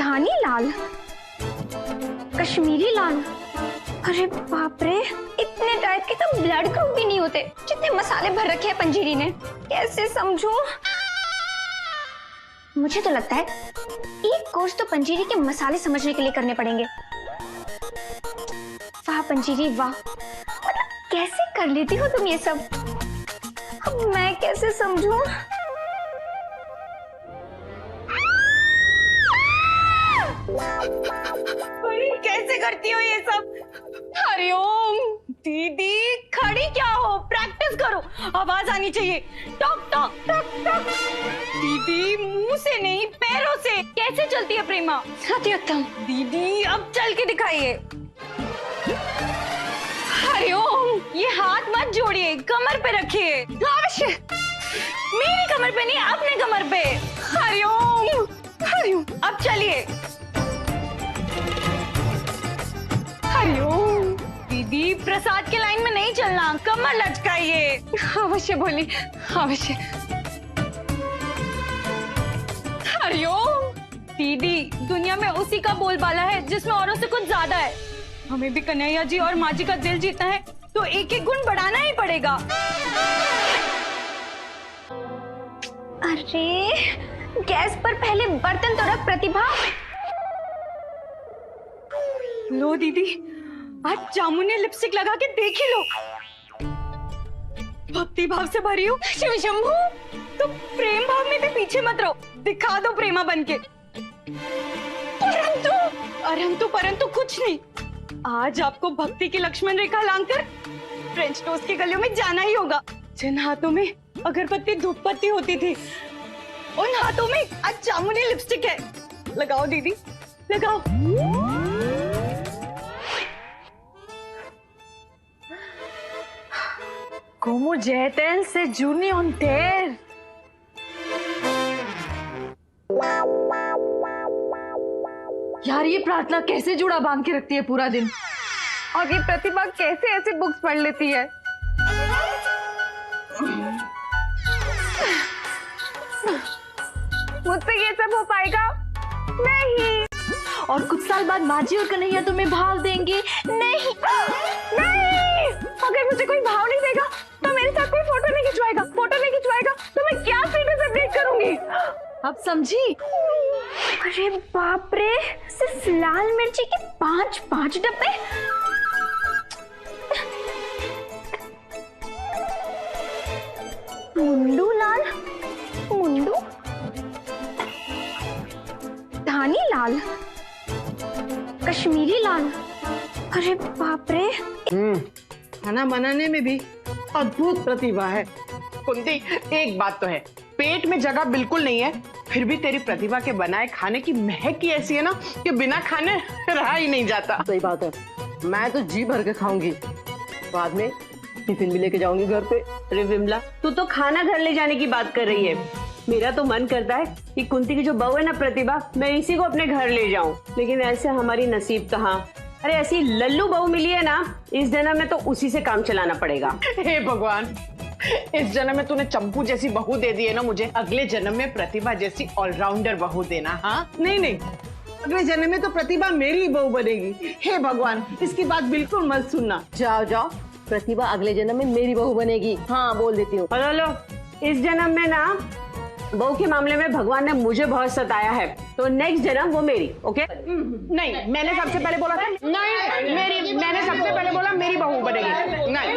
धानी लाल, कश्मीरी लाल। अरे बाप रे, इतने टाइप के तो ब्लड ग्रुप भी नहीं होते जितने मसाले भर रखे हैं पंजीरी ने। कैसे समझूं? मुझे तो लगता है एक कोर्स तो पंजीरी के मसाले समझने के लिए करने पड़ेंगे। वाह पंजीरी वाह, मतलब कैसे कर लेती हो तुम ये सब? अब मैं कैसे समझूं? कैसे करती हो ये सब? हरिओम दीदी, खड़ी क्या हो? प्रैक्टिस करो, आवाज आनी चाहिए। Talk talk talk talk. दीदी मुंह से नहीं पैरों से। कैसे चलती है प्रेमा? सत्योत्तम। दीदी अब चल के दिखाइए। हरिओम, ये हाथ मत जोड़िए, कमर पे रखिए। अवश्य। मेरी कमर पे नहीं, अपने कमर पे। हरिओम हरिओम। अब चलिए। हरिओम। दीदी प्रसाद के लाइन में नहीं चलना, कमर लचकाइए। अवश्य बोली, अवश्य। हरिओम। दीदी दुनिया में उसी का बोलबाला है जिसमें औरों से कुछ ज्यादा है। हमें भी कन्हैया जी और माँ जी का दिल जीतना है तो एक एक गुण बढ़ाना ही पड़ेगा। अरे गैस पर पहले बर्तन तो रख प्रतिभा। लो दीदी, आज जामू ने लिपस्टिक लगा के देख ही लो। भक्ति भाव से भरी हूँ। शिव शंभू, तो प्रेम भाव में भी पीछे मत रहो, दिखा दो प्रेमा बनके। परंतु कुछ नहीं। आज आपको भक्ति की लक्ष्मण रेखा लांघकर फ्रेंच टोस्ट की गलियों में जाना ही होगा। जिन हाथों में अगरबत्ती धूप बत्ती होती थी, उन हाथों में आज जामुनी लिपस्टिक है। लगाओ दीदी, लगाओ। Como Jetel se Junior ter. यार ये प्रार्थना कैसे जुड़ा बांध के रखती है पूरा दिन, और ये प्रतिभा कैसे ऐसे बुक्स पढ़ लेती है। मुझसे ये सब हो पाएगा नहीं। और कुछ साल बाद माजी और कन्हैया तुम्हें भाव देंगे। नहीं नहीं, अगर मुझे कोई भाव नहीं देगा तो मेरे साथ कोई फोटो नहीं खिंचवाएगा। फोटो नहीं खिंचवाएगा तो मैं क्या स्टेटस अपडेट करूंगी? अब समझी? अरे बाप रे, सिर्फ लाल मिर्ची के 5 डब्बे। मुंडू लाल, मुंडू धानी लाल, कश्मीरी लाल। अरे बाप रे, खाना बनाने में भी अद्भुत प्रतिभा है। कुंती, एक बात तो है, पेट में जगह बिल्कुल नहीं है, फिर भी तेरी प्रतिभा के बनाए खाने की महक ही ऐसी है ना कि बिना खाने रहा ही नहीं जाता। सही बात है, मैं तो जी भर के खाऊंगी, बाद में टिफिन भी लेके जाऊंगी घर पे। अरे विमला, तू तो खाना घर ले जाने की बात कर रही है। मेरा तो मन करता है कि कुंती की जो बहू है ना प्रतिभा, मैं इसी को अपने घर ले जाऊं, लेकिन ऐसे हमारी नसीब कहाँ। अरे ऐसी लल्लू बहू मिली है ना, इस जन्म में तो उसी से काम चलाना पड़ेगा। हे भगवान, इस जन्म में तूने चंपू जैसी बहू दे दी है ना मुझे, अगले जन्म में प्रतिभा जैसी ऑलराउंडर बहू देना। हाँ नहीं, अगले जन्म में तो प्रतिभा मेरी बहू बनेगी। हे भगवान, इसकी बात बिल्कुल मत सुनना। जाओ, प्रतिभा अगले जन्म में मेरी बहू बनेगी। हाँ बोल देती हूँ। हेलो, इस जन्म में ना बहू के मामले में भगवान ने मुझे बहुत सताया है, तो नेक्स्ट जन्म वो मेरी। ओके? नहीं, मैंने सबसे पहले बोला था। नहीं, मैंने सबसे पहले बोला मेरी बहू बनेगी। नहीं,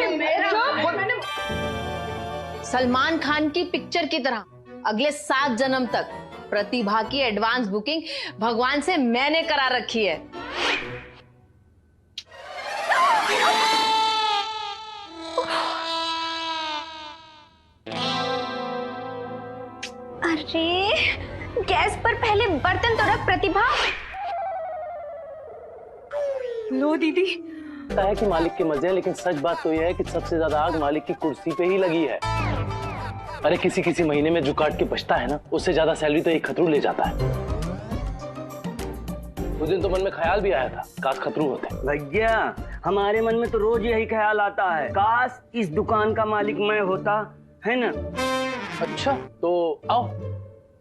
सलमान खान की पिक्चर की तरह अगले 7 जन्म तक प्रतिभा की एडवांस बुकिंग भगवान से मैंने करा रखी है। अरे गैस पर पहले बर्तन तो रख प्रतिभा। लो दीदी, पता है कि मालिक के मजे हैं, लेकिन सच बात तो यह है कि सबसे ज्यादा आग मालिक की कुर्सी पे ही लगी है। अरे किसी महीने में जो काट के बचता है ना, उससे ज्यादा सैलरी तो एक खतरू ले जाता है। उस दिन तो मन में ख्याल भी आया था, काश खतरू होते। भैया, हमारे मन में तो रोज यही ख्याल आता है, काश इस दुकान का मालिक मैं होता, है ना? अच्छा, तो आओ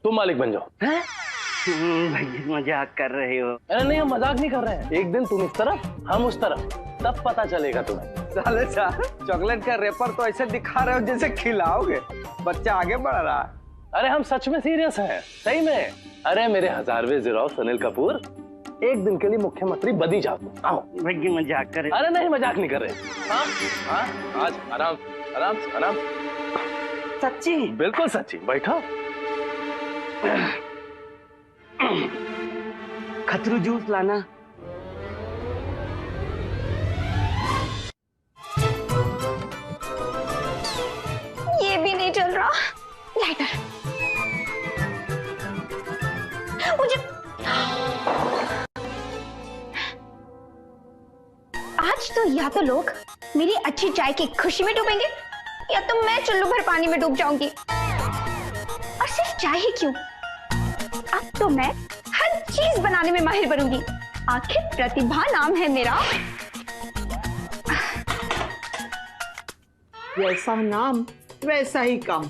तुम मालिक बन जाओ। हैं? भैया मजाक कर रहे हो। अरे नहीं, हम मजाक नहीं कर रहे हैं। एक दिन तुम इस तरफ, हम उस तरफ, तब पता चलेगा तुम्हें। साले साहब, चॉकलेट का रेपर तो ऐसे दिखा रहे हो जैसे खिलाओगे। बच्चा आगे बढ़ रहा है। अरे हम सच में सीरियस हैं, सही में। अरे मेरे हजारवे जिराफ अनिल कपूर, एक दिन के लिए मुख्यमंत्री बदी जा तुम। आओ। भैया मजाक कर रहे। अरे नहीं, मजाक नहीं कर रहे। हाँ हाँ, आज आराम आराम आराम। सच्ची? बिल्कुल सच्ची। बैठो। खतरू जूस लाना। ये भी नहीं चल रहा। लाइटर मुझे आज तो या तो लोग मेरी अच्छी चाय की खुशी में डूबेंगे या तो मैं चुल्लू भर पानी में डूब जाऊंगी। और सिर्फ चाय ही क्यों, अब तो मैं हर चीज बनाने में माहिर बनूंगी। आखिर प्रतिभा नाम है मेरा। जैसा नाम वैसा ही काम।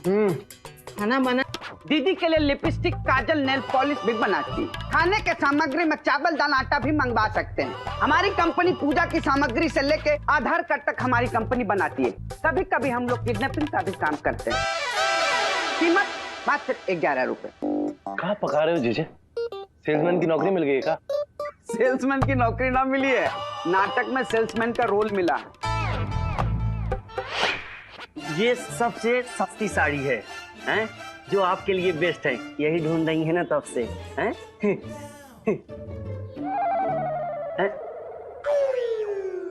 खाना बना। दीदी के लिए लिपस्टिक, काजल, नेल पॉलिश भी बनाती है। खाने के सामग्री में चावल, दाल, आटा भी मंगवा सकते हैं। हमारी कंपनी पूजा की सामग्री से लेके आधार कार्ड तक हमारी कंपनी बनाती है। कभी कभी हम लोग किडनैपिंग का भी काम करते हैं। कीमत मात्र 11 रुपए। कहाँ पका रहे हो जीजे? सेल्समैन की नौकरी मिल गई का? सेल्समैन की नौकरी ना मिली है, नाटक में सेल्समैन का रोल मिला है। ये सबसे सस्ती साड़ी है, हैं? जो आपके लिए बेस्ट है। यही ढूंढ रही है ना तब से, हैं? हैं?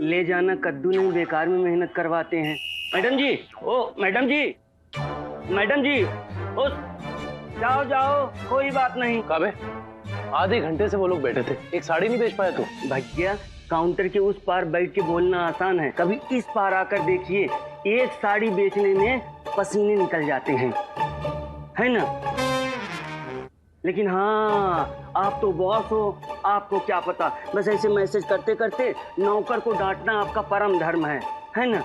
ले जाना कद्दू नहीं, बेकार में मेहनत करवाते हैं। मैडम जी, ओ मैडम जी, मैडम जी, ओ जाओ जाओ, कोई बात नहीं। काबे, आधे घंटे से वो लोग बैठे थे, एक साड़ी नहीं बेच पाया तू? भैया, काउंटर के उस पार बैठ के बोलना आसान है, कभी इस पार आकर देखिए। एक साड़ी बेचने में पसीने निकल जाते हैं, है ना? लेकिन हाँ, आप तो बॉस हो, आपको क्या पता। बस ऐसे मैसेज करते करते नौकर को डांटना आपका परम धर्म है ना?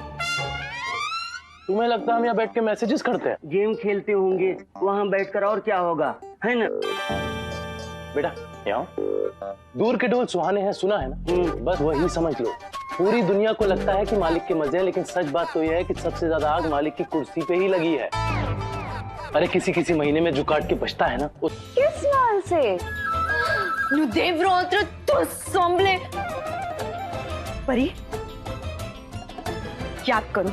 तुम्हें लगता है हम यहाँ बैठ के मैसेजेस करते हैं? गेम खेलते होंगे वहाँ बैठकर, और क्या होगा, है ना? बेटा यहाँ दूर के ढोल सुहाने हैं, सुना है ना? बस वही समझ लो। पूरी दुनिया को लगता है कि मालिक के मजे हैं, लेकिन सच बात तो यह है कि सबसे ज्यादा आग मालिक की कुर्सी पे ही लगी है। अरे किसी किसी महीने में जो काट के बचता है ना, किस नाल से? देवरात्र तो संभले। परी, याद करो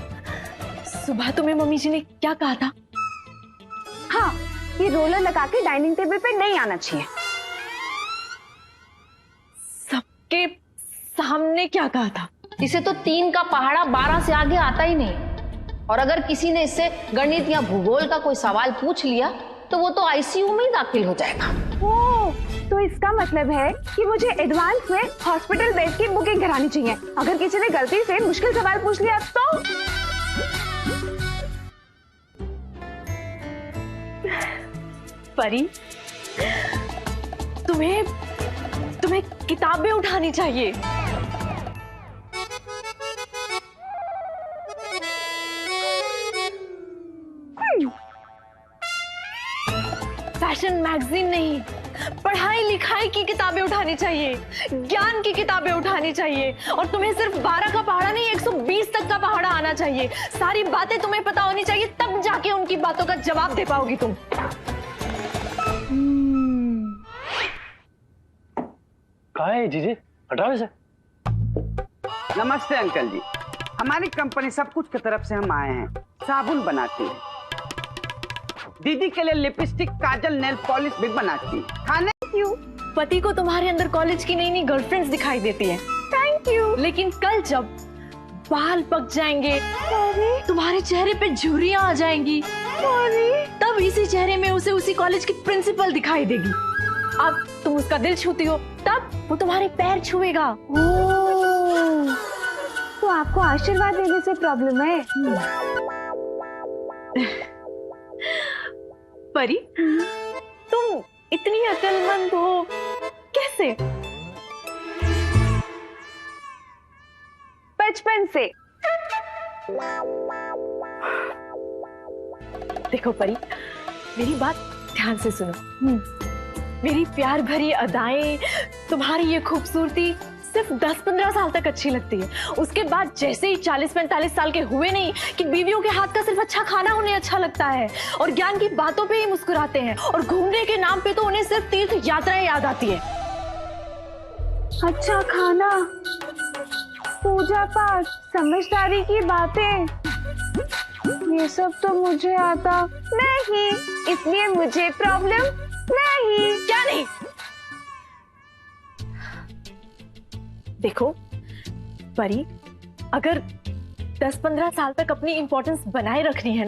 सुबह तुम्हें मम्मी जी ने क्या कहा था? हाँ, ये रोलर लगा के डाइनिंग टेबल पे नहीं आना चाहिए। सबके सामने क्या कहा था? इसे तो 3 का पहाड़ा 12 से आगे आता ही नहीं। और अगर किसी ने इससे गणित या भूगोल का कोई सवाल पूछ लिया तो वो तो आईसीयू में ही दाखिल हो जाएगा। ओह, तो इसका मतलब है कि मुझे एडवांस में हॉस्पिटल बेड की बुकिंग करानी चाहिए। अगर किसी ने गलती से मुश्किल सवाल पूछ लिया तो? परी, तुम्हें किताबें उठानी चाहिए। फैशन मैगजीन नहीं, पढ़ाई लिखाई की किताबें उठानी चाहिए, ज्ञान की किताबें उठानी चाहिए। और तुम्हें सिर्फ 12 का पहाड़ा नहीं, 120 तक का पहाड़ा आना चाहिए। सारी बातें तुम्हें पता होनी चाहिए, तब जाके उनकी बातों का जवाब दे पाओगी तुम। कहाँ है जीजे? हटाओ इसे। नमस्ते अंकल जी, हमारी कंपनी सब कुछ की तरफ से हम आए हैं। साबुन बनाती है, दीदी के लिए लिपस्टिक, काजल, नेल पॉलिश भी बनाती है। खाने क्यों? पति को तुम्हारे अंदर कॉलेज की नई नई गर्लफ्रेंड्स दिखाई देती हैं। Thank you. लेकिन कल जब बाल पक जाएंगे, तुम्हारे चेहरे पे झुर्रियां आ जाएंगी, तब इसी चेहरे में उसे उसी कॉलेज की प्रिंसिपल दिखाई देगी। अब तुम उसका दिल छूती हो, तब वो तुम्हारे पैर छुएगा। तो आपको आशीर्वाद देने से प्रॉब्लम है? परी, तुम इतनी अक्लमंद हो कैसे? बचपन से। देखो परी, मेरी बात ध्यान से सुनो। मेरी प्यार भरी अदाएं, तुम्हारी ये खूबसूरती सिर्फ 10-15 साल तक अच्छी लगती है। उसके बाद जैसे ही 40-45 साल के हुए नहीं कि बीवियों के हाथ का सिर्फ अच्छा खाना उन्हें अच्छा लगता है और ज्ञान की बातों पे ही मुस्कुराते हैं और घूमने के नाम पे तो उन्हें सिर्फ तीर्थ यात्राएं याद आती है। अच्छा खाना, पूजा पाठ, समझदारी की बातें, ये सब तो मुझे आता नहीं, इसलिए मुझे प्रॉब्लम नहीं। क्या नहीं? देखो परी, अगर 10-15 साल तक अपनी इंपॉर्टेंस बनाए रखनी है